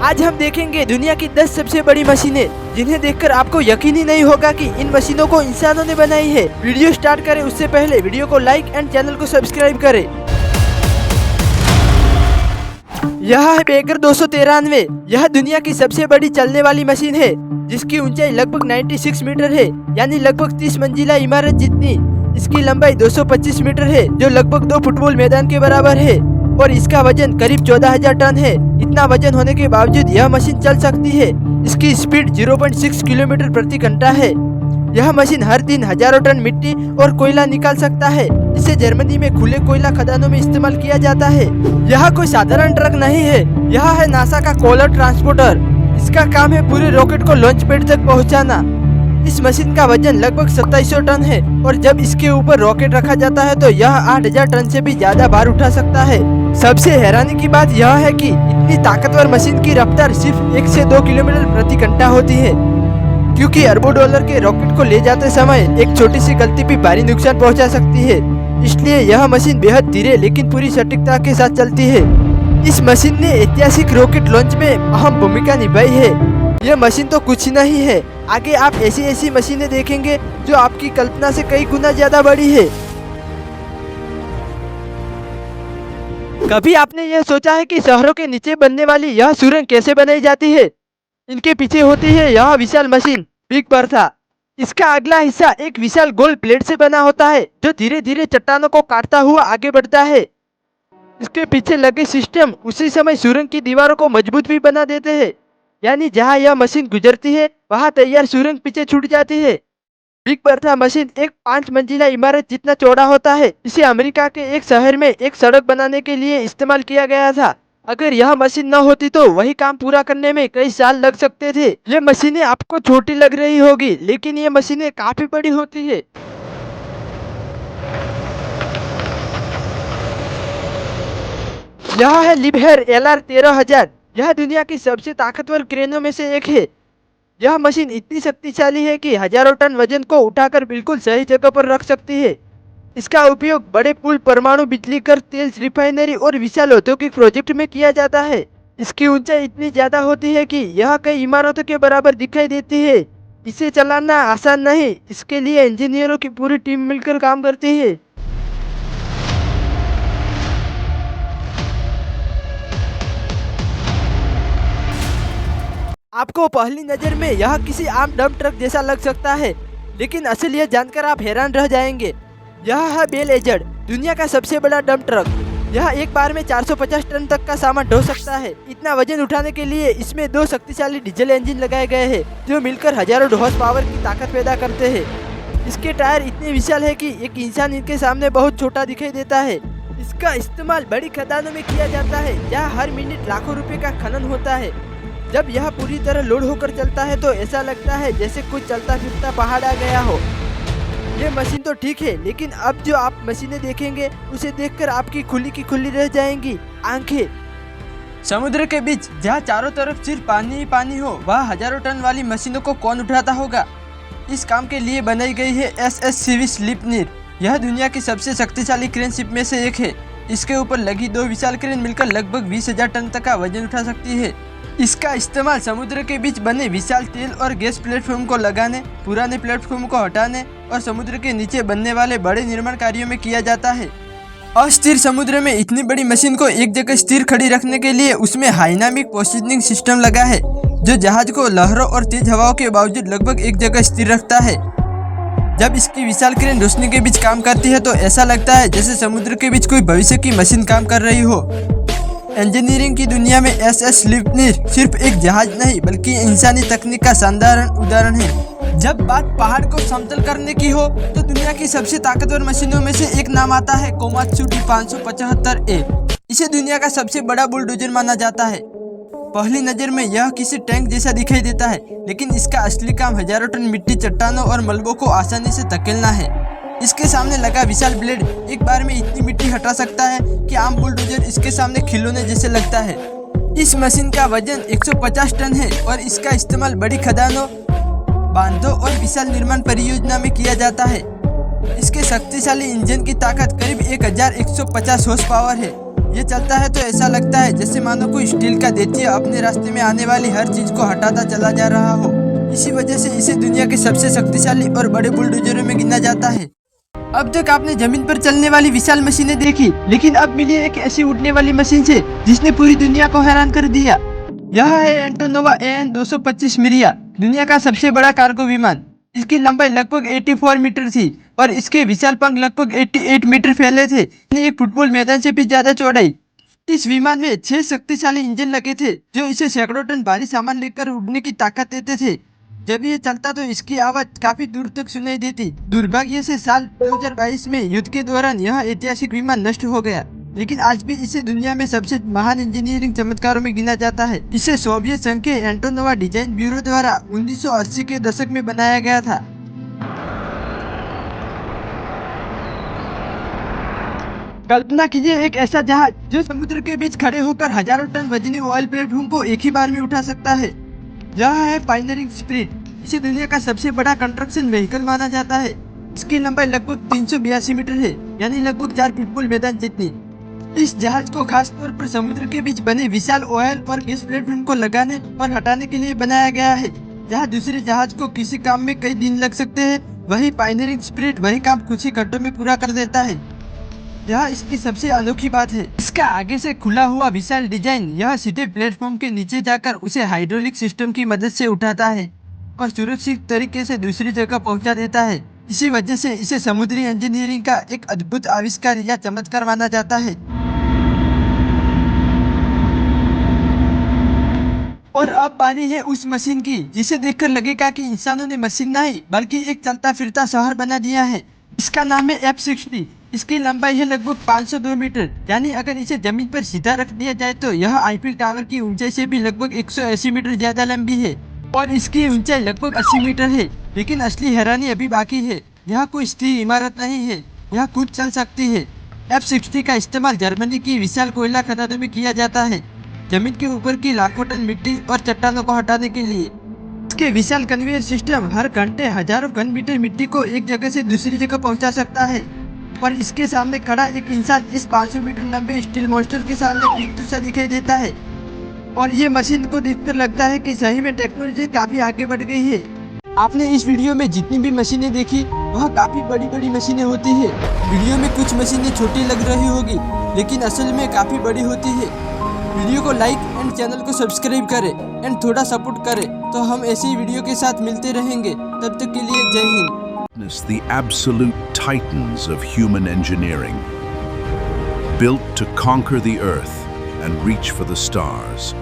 आज हम देखेंगे दुनिया की 10 सबसे बड़ी मशीनें जिन्हें देखकर आपको यकीन ही नहीं होगा कि इन मशीनों को इंसानों ने बनाई है। वीडियो स्टार्ट करें उससे पहले वीडियो को लाइक एंड चैनल को सब्सक्राइब करें। यह है बेकर 293। यह दुनिया की सबसे बड़ी चलने वाली मशीन है जिसकी ऊंचाई लगभग 96 मीटर है, यानी लगभग 30 मंजिला इमारत जितनी। इसकी लंबाई 225 मीटर है जो लगभग 2 फुटबॉल मैदान के बराबर है और इसका वजन करीब 14,000 टन है। इतना वजन होने के बावजूद यह मशीन चल सकती है। इसकी स्पीड 0.6 किलोमीटर प्रति घंटा है। यह मशीन हर दिन हजारों टन मिट्टी और कोयला निकाल सकता है। इसे जर्मनी में खुले कोयला खदानों में इस्तेमाल किया जाता है। यह कोई साधारण ट्रक नहीं है, यह है नासा का कोलर ट्रांसपोर्टर। इसका काम है पूरे रॉकेट को लॉन्च पैड तक पहुंचाना। इस मशीन का वजन लगभग 2700 टन है और जब इसके ऊपर रॉकेट रखा जाता है तो यह 8000 टन से भी ज्यादा भार उठा सकता है। सबसे हैरानी की बात यह है कि इतनी ताकतवर मशीन की रफ्तार सिर्फ 1 से 2 किलोमीटर प्रति घंटा होती है, क्योंकि अरबों डॉलर के रॉकेट को ले जाते समय एक छोटी सी गलती भी भारी नुकसान पहुंचा सकती है। इसलिए यह मशीन बेहद धीरे लेकिन पूरी सटीकता के साथ चलती है। इस मशीन ने ऐतिहासिक रॉकेट लॉन्च में अहम भूमिका निभाई है। यह मशीन तो कुछ नहीं है, आगे आप ऐसी मशीनें देखेंगे जो आपकी कल्पना से कई गुना ज्यादा बड़ी है। कभी आपने यह सोचा है कि शहरों के नीचे बनने वाली यह सुरंग कैसे बनाई जाती है? इनके पीछे होती है यह विशाल मशीन बिग बर्था। इसका अगला हिस्सा एक विशाल गोल प्लेट से बना होता है जो धीरे धीरे चट्टानों को काटता हुआ आगे बढ़ता है। इसके पीछे लगे सिस्टम उसी समय सुरंग की दीवारों को मजबूत भी बना देते हैं, यानी जहां यह मशीन गुजरती है वहां तैयार सुरंग पीछे छूट जाती है। बिग बर्था मशीन एक 5 मंजिला इमारत जितना चौड़ा होता है। इसे अमेरिका के एक शहर में एक सड़क बनाने के लिए इस्तेमाल किया गया था। अगर यह मशीन न होती तो वही काम पूरा करने में कई साल लग सकते थे। ये मशीनें आपको छोटी लग रही होगी लेकिन ये मशीनें काफी बड़ी होती है। यह है लिबहेर LR 13000। यह दुनिया की सबसे ताकतवर क्रेनों में से एक है। यह मशीन इतनी शक्तिशाली है कि हजारों टन वजन को उठाकर बिल्कुल सही जगह पर रख सकती है। इसका उपयोग बड़े पुल, परमाणु बिजली घर, तेल रिफाइनरी और विशाल औद्योगिक प्रोजेक्ट में किया जाता है। इसकी ऊंचाई इतनी ज्यादा होती है कि यह कई इमारतों के बराबर दिखाई देती है। इसे चलाना आसान नहीं, इसके लिए इंजीनियरों की पूरी टीम मिलकर काम करती है। आपको पहली नजर में यह किसी आम डंप ट्रक जैसा लग सकता है, लेकिन असलियत जानकर आप हैरान रह जाएंगे। यह है बेल एजेड, दुनिया का सबसे बड़ा डंप ट्रक। यह एक बार में 450 टन तक का सामान ढो सकता है। इतना वजन उठाने के लिए इसमें 2 शक्तिशाली डीजल इंजन लगाए गए हैं जो मिलकर हजारों हॉर्स पावर की ताकत पैदा करते हैं। इसके टायर इतने विशाल है कि एक इंसान इनके सामने बहुत छोटा दिखाई देता है। इसका इस्तेमाल बड़ी खदानों में किया जाता है जहाँ हर मिनट लाखों रुपए का खनन होता है। जब यह पूरी तरह लोड होकर चलता है तो ऐसा लगता है जैसे कुछ चलता फिरता पहाड़ आ गया हो। ये मशीन तो ठीक है, लेकिन अब जो आप मशीनें देखेंगे उसे देखकर आपकी खुली की खुली रह जाएंगी आंखें। समुद्र के बीच जहाँ चारों तरफ सिर्फ पानी ही पानी हो, वहाँ हजारों टन वाली मशीनों को कौन उठाता होगा? इस काम के लिए बनाई गई है SSCV स्लीपनीर। यह दुनिया की सबसे शक्तिशाली क्रेन शिप में से एक है। इसके ऊपर लगी 2 विशाल क्रेन मिलकर लगभग 20,000 टन तक का वजन उठा सकती है। इसका इस्तेमाल समुद्र के बीच बने विशाल तेल और गैस प्लेटफॉर्म को लगाने, पुराने प्लेटफॉर्म को हटाने और समुद्र के नीचे बनने वाले बड़े निर्माण कार्यों में किया जाता है। अस्थिर समुद्र में इतनी बड़ी मशीन को एक जगह स्थिर खड़ी रखने के लिए उसमें डायनामिक पोजीशनिंग सिस्टम लगा है जो जहाज को लहरों और तेज हवाओं के बावजूद लगभग एक जगह स्थिर रखता है। जब इसकी विशाल क्रेन रोशनी के बीच काम करती है तो ऐसा लगता है जैसे समुद्र के बीच कोई भविष्य की मशीन काम कर रही हो। इंजीनियरिंग की दुनिया में SS स्लीपनीर सिर्फ एक जहाज नहीं बल्कि इंसानी तकनीक का शानदार उदाहरण है। जब बात पहाड़ को समतल करने की हो तो दुनिया की सबसे ताकतवर मशीनों में से एक नाम आता है कोमात्सु D575A। इसे दुनिया का सबसे बड़ा बुलडोजर माना जाता है। पहली नजर में यह किसी टैंक जैसा दिखाई देता है, लेकिन इसका असली काम हजारों टन मिट्टी, चट्टानों और मलबों को आसानी से धकेलना है। इसके सामने लगा विशाल ब्लेड एक बार में इतनी मिट्टी हटा सकता है कि आम बुलडोजर इसके सामने खिलौने जैसे लगता है। इस मशीन का वजन 150 टन है और इसका इस्तेमाल बड़ी खदानों, बांधों और विशाल निर्माण परियोजना में किया जाता है। इसके शक्तिशाली इंजन की ताकत करीब 1150 हॉर्स पावर है। ये चलता है तो ऐसा लगता है जैसे मानो कोई स्टील का दैत्य अपने रास्ते में आने वाली हर चीज को हटाता चला जा रहा हो। इसी वजह से इसे दुनिया के सबसे शक्तिशाली और बड़े बुलडोजरों में गिना जाता है। अब तक आपने जमीन पर चलने वाली विशाल मशीनें देखी, लेकिन अब मिली एक ऐसी उड़ने वाली मशीन से जिसने पूरी दुनिया को हैरान कर दिया। यह है एंटोनोवा AN-225 मिरिया, दुनिया का सबसे बड़ा कार्गो विमान। इसकी लंबाई लगभग 84 मीटर थी और इसके विशाल पंख लगभग 88 मीटर फैले थे। एक फुटबॉल मैदान से भी ज्यादा चौड़ाई। इस विमान में 6 शक्तिशाली इंजन लगे थे जो इसे सैकड़ों टन भारी सामान लेकर उड़ने की ताकत देते थे। जब ये चलता तो इसकी आवाज काफी दूर तक सुनाई देती। दुर्भाग्य से साल 2022 में युद्ध के दौरान यह ऐतिहासिक विमान नष्ट हो गया, लेकिन आज भी इसे दुनिया में सबसे महान इंजीनियरिंग चमत्कारों में गिना जाता है। इसे सोवियत संघ के एंटोनोवा डिजाइन ब्यूरो द्वारा 1980 के दशक में बनाया गया था। कल्पना कीजिए एक ऐसा जहाज जो समुद्र के बीच खड़े होकर हजारों टन वजनी ऑयल प्लेटफॉर्म को एक ही बार में उठा सकता है। यह है पायनियरिंग स्पिरिट। इसे दुनिया का सबसे बड़ा कंस्ट्रक्शन व्हीकल माना जाता है। इसकी लंबाई लगभग 382 मीटर है, यानी लगभग 4 फुटबॉल मैदान जितनी। इस जहाज को खास तौर पर समुद्र के बीच बने विशाल ऑयल और गैस प्लेटफॉर्म को लगाने और हटाने के लिए बनाया गया है। जहां दूसरे जहाज को किसी काम में कई दिन लग सकते हैं, वही पायनियरिंग स्पिरिट वही काम कुछ ही घंटों में पूरा कर देता है। यह इसकी सबसे अनोखी बात है। इसका आगे से खुला हुआ विशाल डिजाइन यह सीधे प्लेटफॉर्म के नीचे जाकर उसे हाइड्रोलिक सिस्टम की मदद से उठाता है और सुरक्षित तरीके से दूसरी जगह पहुंचा देता है। इसी वजह से इसे समुद्री इंजीनियरिंग का एक अद्भुत आविष्कार या चमत्कार माना जाता है। और अब बारी है उस मशीन की जिसे देखकर लगेगा कि इंसानों ने मशीन नहीं बल्कि एक चलता फिरता शहर बना दिया है। इसका नाम है F-60। इसकी लंबाई है लगभग 502 मीटर, यानी अगर इसे जमीन पर सीधा रख दिया जाए तो यह आईफिल टावर की ऊंचाई से भी लगभग 180 मीटर ज्यादा लंबी है और इसकी ऊंचाई लगभग 80 मीटर है। लेकिन असली हैरानी अभी बाकी है। यह कोई स्थिर इमारत नहीं है, यह खुद चल सकती है। F-60 का इस्तेमाल जर्मनी की विशाल कोयला खदानों में किया जाता है, जमीन के ऊपर की लाखों टन मिट्टी और चट्टानों को हटाने के लिए। इसके विशाल कन्वेयर सिस्टम हर घंटे हजारों घन मीटर मिट्टी को एक जगह से दूसरी जगह पहुंचा सकता है और इसके सामने खड़ा एक इंसान इस 500 मीटर लंबे स्टील मॉन्स्टर के सामने एक दूसरा दिखाई देता है। और ये मशीन को देखकर लगता है कि सही में टेक्नोलॉजी काफी आगे बढ़ गई है। आपने इस वीडियो में जितनी भी मशीनें देखी वह काफी बड़ी बड़ी मशीनें होती है। वीडियो में कुछ मशीनें छोटी लग रही होगी, लेकिन असल में काफी बड़ी होती है। वीडियो को लाइक एंड चैनल को सब्सक्राइब करें एंड थोड़ा सपोर्ट करें, तो हम ऐसे ही वीडियो के साथ मिलते रहेंगे। तब तक के लिए जय Hind. The absolute titans of human engineering, built to conquer the earth and reach for the stars.